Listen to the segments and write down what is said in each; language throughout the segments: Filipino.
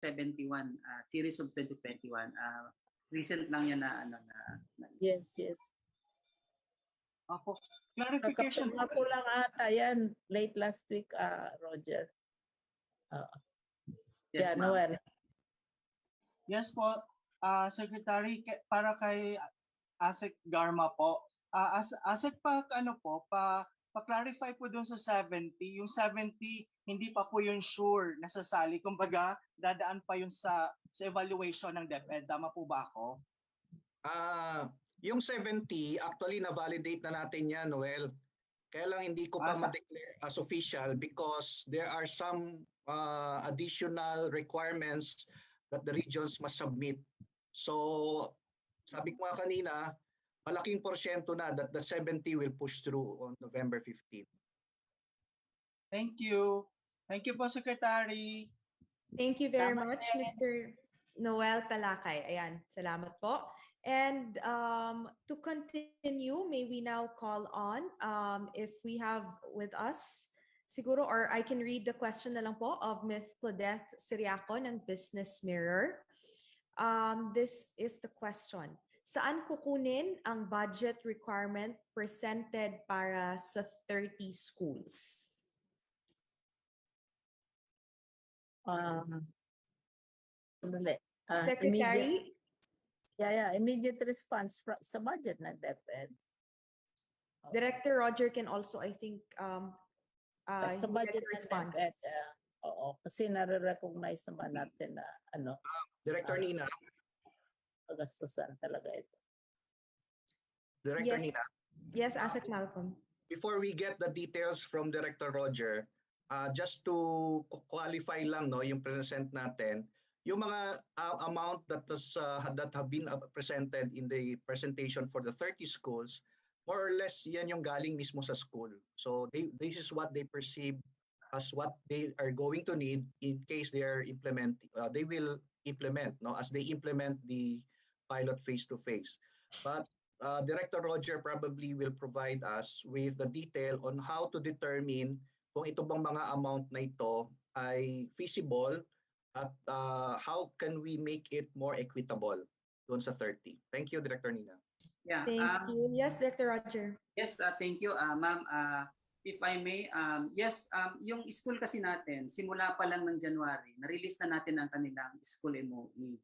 71, series of 2021. Recent lang yan na Yes, yes. Opo. Clarification Nakapirma po lang ata yan late last week, Roger. Yes, Yeah, ma'am. Noel. Yes po, Secretary, para kay ASEC Garma po. ASEC pa-clarify po dun sa 70. Yung 70, hindi pa po yun sure nasasali. Kumbaga, dadaan pa yun sa evaluation ng DepEd. Tama po ba ako? Yung 70, actually na-validate na natin yan, Noel. Kaya lang hindi ko pa ma-declare as official because there are some additional requirements that the regions must submit. So, sabi ko nga kanina, malaking porsyento na that the 70 will push through on November 15. Thank you. Thank you po, Secretary. Thank you very much, Mr. Noel Talakay. Ayan, salamat po. And to continue, may we now call on, if we have with us, siguro, or I can read the question na lang po of Ms. Claudette Siriaco ng Business Mirror. This is the question. Saan kukunin ang budget requirement presented para sa 30 schools? Secretary? Immediate response sa budget ng DepEd. Director Roger can also, I think, sa budget ng DepEd, oo, kasi nare-recognize naman natin na Director Nina. Pagastusan talaga ito. Director Yes. Nina. Yes, ASEC Malcolm. Before we get the details from Director Roger, just to qualify lang yung present natin, yung mga amount that have been presented in the presentation for the 30 schools, more or less yan yung galing mismo sa school. So this is what they perceive as what they are going to need in case they are they will implement as they implement the pilot face-to-face. But Director Roger probably will provide us with the detail on how to determine kung ito bang mga amount na ito ay feasible at how can we make it more equitable doon sa 30. Thank you, Director Nina. Yeah. Thank you. Yes, Director Roger. Yes, thank you, ma'am. If I may, yes, yung school kasi natin, simula pa lang ng January, na-release na natin ang kanilang school MOE.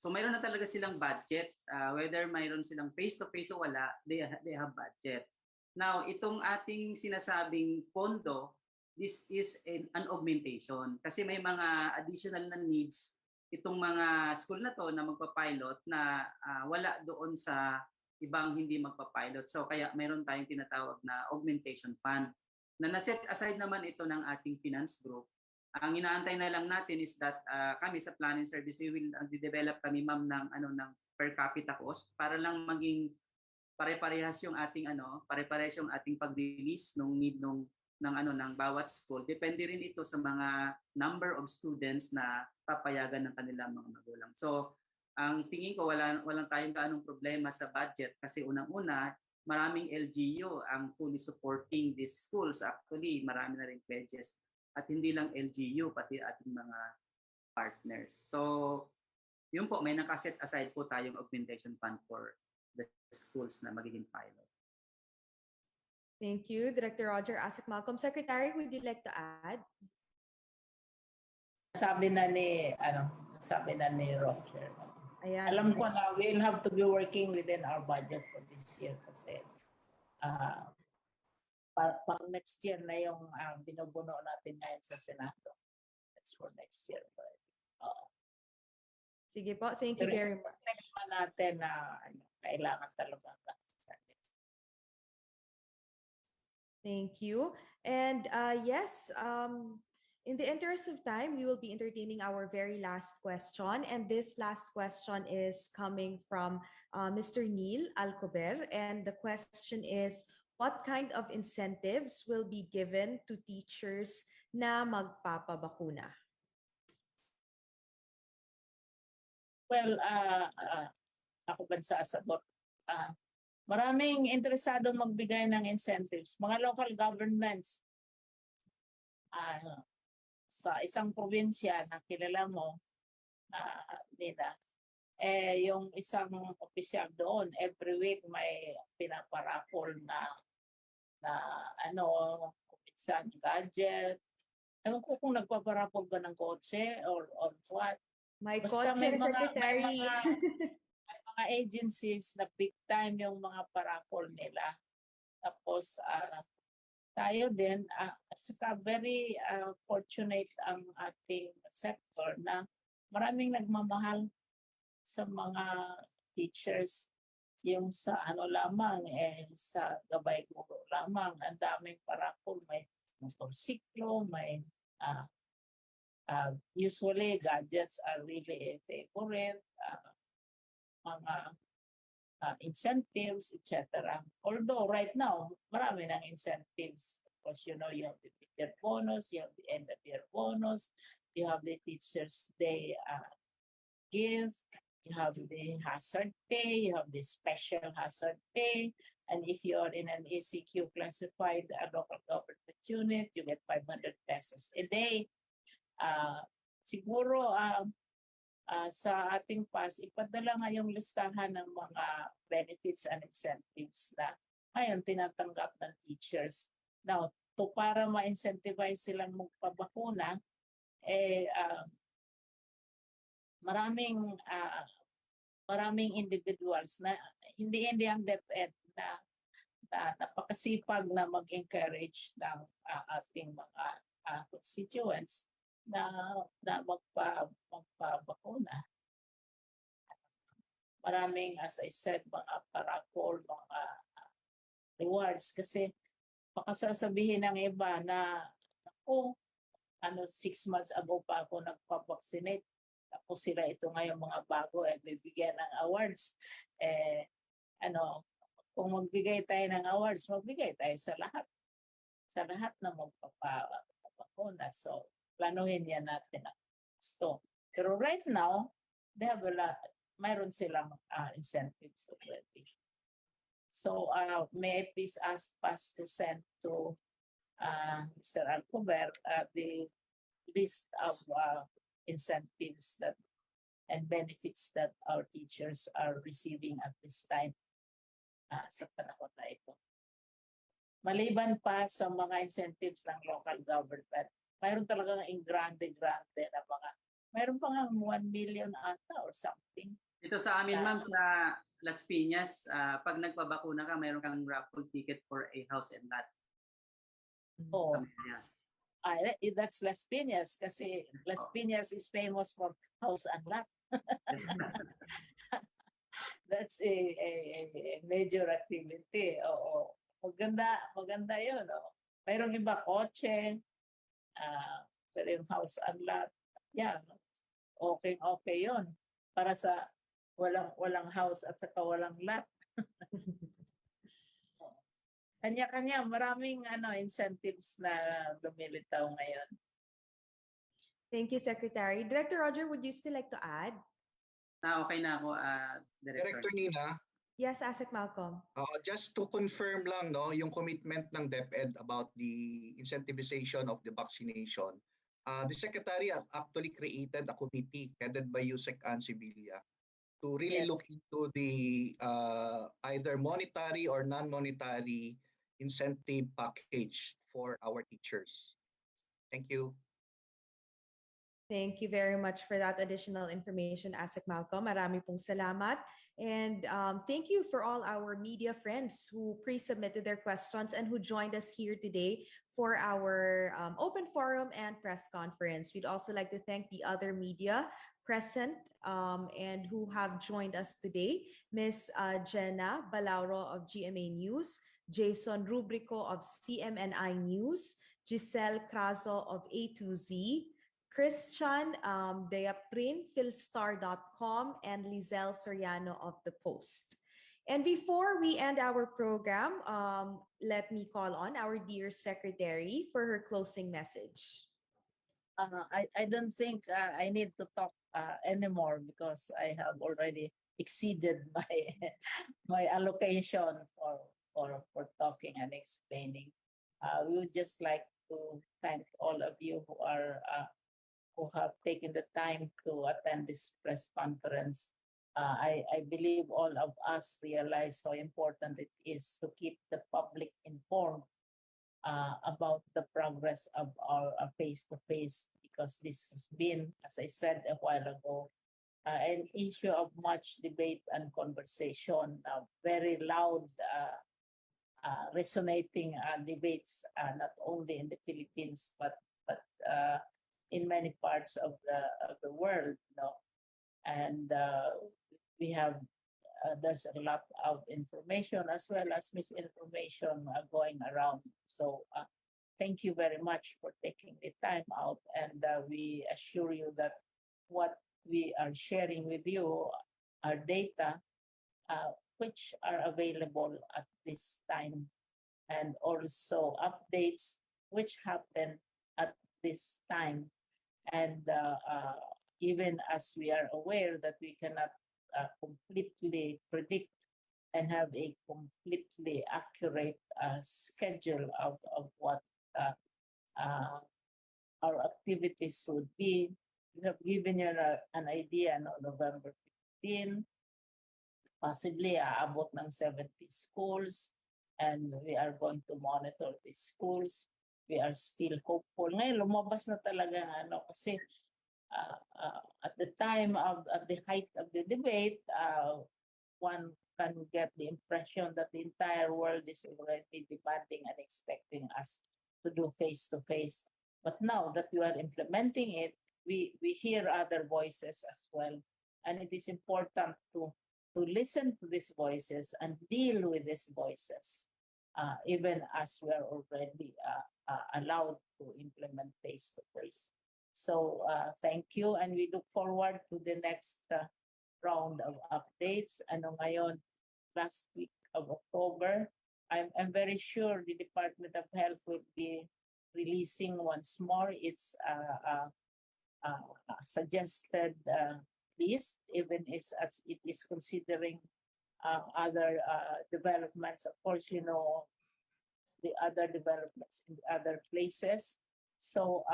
So mayroon na talaga silang budget, whether mayroon silang face-to-face o wala, they have budget. Now, itong ating sinasabing pondo, this is an augmentation. Kasi may mga additional na needs itong mga school na to na magpa-pilot na wala doon sa ibang hindi magpa-pilot. So kaya mayroon tayong tinatawag na augmentation fund na naset aside naman ito ng ating finance group. Ang inaantay na lang natin is that kami sa planning service, we will develop kami ma'am ng per capita cost para lang maging pare-parehas yung ating pare-parehas yung ating pag-release ng need ng bawat school. Depende rin ito sa mga number of students na papayagan ng kanilang mga magulang. So ang tingin ko walang tayong gaanong problema sa budget kasi unang-una maraming LGU ang fully supporting these schools. Actually, marami na rin pledges. At hindi lang LGU, pati ating mga partners. So, yun po, may nakaset aside po tayong augmentation fund for the schools na magiging pilot. Thank you, Director Roger. ASEC Malcolm. Secretary, would you like to add? Sabi na ni Roger. Ayan. Alam ko na we'll have to be working within our budget for this year kasi pang next year na yung binubuno natin ngayon sa Senado. That's for next year. Sige po, thank you very much. Naman natin na kailangan talaga. Thank you. And yes, in the interest of time, we will be entertaining our very last question. And this last question is coming from Mr. Neil Alcober. And the question is, what kind of incentives will be given to teachers na magpapabakuna? Well, ako ba sasagot? Maraming interesado magbigay ng incentives. Mga local governments sa isang probinsya na kilala mo, nila. Yung isang opisyal doon, every week may pinaparapol na minsan gadget. Ewan ko kung nagpaparapol ba ng kotse or what. My Basta kotse, Secretary. may mga agencies na big time yung mga parapol nila. Tapos tayo din, at saka very fortunate ang ating sector na maraming nagmamahal sa mga teachers. Yung sa lamang, sa gabay guro lamang, ang daming parapol, may motorsiklo, may usually gadgets are really favorite, mga incentives, etc. Although right now, marami ng incentives. Because you have the teacher bonus, you have the end of year bonus, you have the teachers day gift, you have the hazard pay, you have the special hazard pay, and if you are in an ECQ classified local government unit, you get 500 pesos a day. Siguro sa ating PAS, ipadala nga yung listahan ng mga benefits and incentives na ngayon tinatanggap ng teachers. Now, para ma-incentivize silang magpabakuna, maraming individuals na hindi ang DepEd na napakasipag na mag-encourage ng ating mga constituents na magpabakuna. Maraming, as I said, mga parapol, mga rewards kasi baka sasabihin ng iba na 6 months ago pa ako nagpa-vaccinate. Tapos sila ito ngayon mga bago bibigyan ng awards. Kung magbigay tayo ng awards, magbigay tayo sa lahat. Sa lahat na magpapakuna. So, planuhin yan natin ang gusto. Pero right now, they have mayroon silang incentives already. So, may I please ask PAS to send to Mr. Alcover the list of incentives and benefits that our teachers are receiving at this time sa panahon na ito. Maliban pa sa mga incentives ng local government, mayroon talagang grande na mayroon pa nga 1 million ata or something. Ito sa amin, ma'am, sa Las Piñas, pag nagpabakuna ka, mayroon kang raffle ticket for a house and lot. That's Las Piñas kasi Las Piñas is famous for house and lot. That's a major activity. Maganda yun. Mayroong iba kotse, pero yung house and lot, okay yun. Para sa walang house at saka walang lot. Kanya-kanya, maraming incentives na lumilitaw ngayon. Thank you, Secretary. Director Roger, would you still like to add? Okay na ako, Director Nina. Yes, Asek Malcolm. Just to confirm lang, yung commitment ng DepEd about the incentivization of the vaccination. The Secretary actually created a committee headed by Yusek Ann Sibilia to really look into the either monetary or non-monetary incentive package for our teachers. Thank you. Thank you very much for that additional information, Asek Malcolm. Marami pong salamat. And thank you for all our media friends who pre-submitted their questions and who joined us here today for our open forum and press conference. We'd also like to thank the other media present and who have joined us today. Ms. Jenna Balauro of GMA News, Jason Rubrico of CMNI News, Giselle Crazo of A2Z, Christian Deaprin, Philstar.com, and Lizelle Soriano of The Post. And before we end our program, let me call on our dear secretary for her closing message. I don't think I need to talk anymore because I have already exceeded my allocation for talking and explaining. We would just like to thank all of you who are who have taken the time to attend this press conference. I believe all of us realize how important it is to keep the public informed about the progress of our face-to-face, because this has been, as I said a while ago, an issue of much debate and conversation, very loud, resonating debates, not only in the Philippines, but in many parts of the world. And we have there's a lot of information as well as misinformation going around. So thank you very much for taking the time out, and we assure you that what we are sharing with you are data which are available at this time, and also updates which happen at this time. And even as we are aware that we cannot completely predict and have a completely accurate schedule of what our activities would be, we have given you an idea on November 15, possibly aabot ng 70 schools, and we are going to monitor the schools. We are still hopeful. Ngayon, lumabas na talaga kasi at the time of at the height of the debate, one can get the impression that the entire world is already demanding and expecting us to do face-to-face. But now that we are implementing it, we hear other voices as well. And it is important to listen to these voices and deal with these voices, even as we are already allowed to implement face-to-face. So thank you, and we look forward to the next round of updates. Ngayon, last week of October, I'm very sure the Department of Health will be releasing once more its suggested list, even as it is considering other developments. Of course, you know, the other developments in other places. So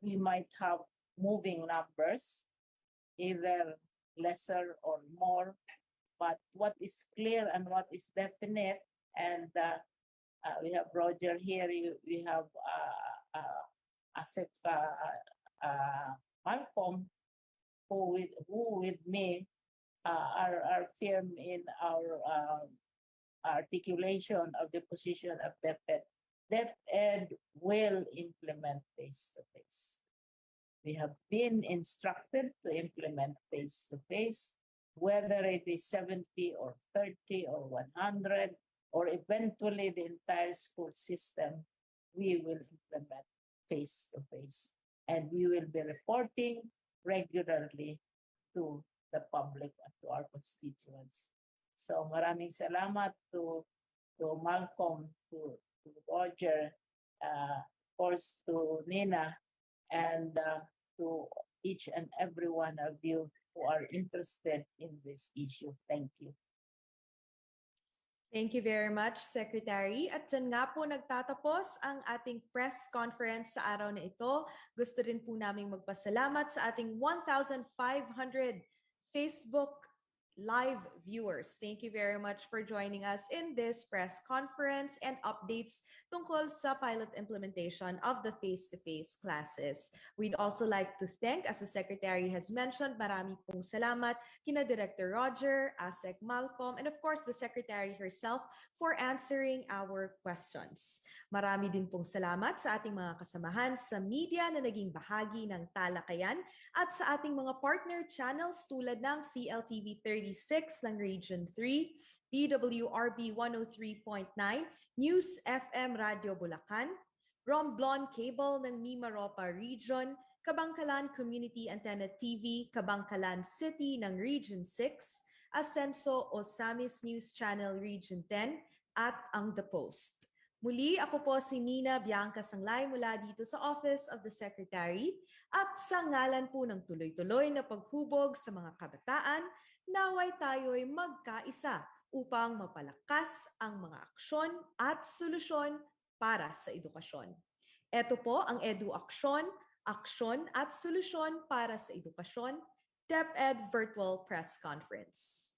we might have moving numbers, either lesser or more, but what is clear and what is definite, and we have Roger here, we have Asset Malcolm, who with me are firm in our articulation of the position of DepEd. DepEd will implement face-to-face. We have been instructed to implement face-to-face, whether it is 70 or 30 or 100, or eventually the entire school system, we will implement face-to-face. And we will be reporting regularly to the public and to our constituents. So maraming salamat to Malcolm, to Roger, of course to Nina, and to each and every one of you who are interested in this issue. Thank you. Thank you very much, Secretary. At dyan nga po nagtatapos ang ating press conference sa araw na ito. Gusto rin po naming magpasalamat sa ating 1,500 Facebook live viewers. Thank you very much for joining us in this press conference and updates tungkol sa pilot implementation of the face-to-face classes. We'd also like to thank, as the Secretary has mentioned, marami pong salamat kina Director Roger, ASEC Malcolm, and of course the Secretary herself for answering our questions. Marami din pong salamat sa ating mga kasamahan sa media na naging bahagi ng talakayan at sa ating mga partner channels tulad ng CLTV 36 ng Region 3, DWRB 103.9, News FM Radio Bulacan, Romblon Cable ng Mimaropa Region, Kabangkalan Community Antenna TV, Kabangkalan City ng Region 6, Asenso Osamis News Channel Region 10, at ang The Post. Muli, ako po si Nina Bianca Sanglay mula dito sa Office of the Secretary, at sa ngalan po ng tuloy-tuloy na paghubog sa mga kabataan, naway tayo'y magkaisa upang mapalakas ang mga aksyon at solusyon para sa edukasyon. Ito po ang Edu Aksyon, Aksyon at Solusyon para sa Edukasyon, DepEd Virtual Press Conference.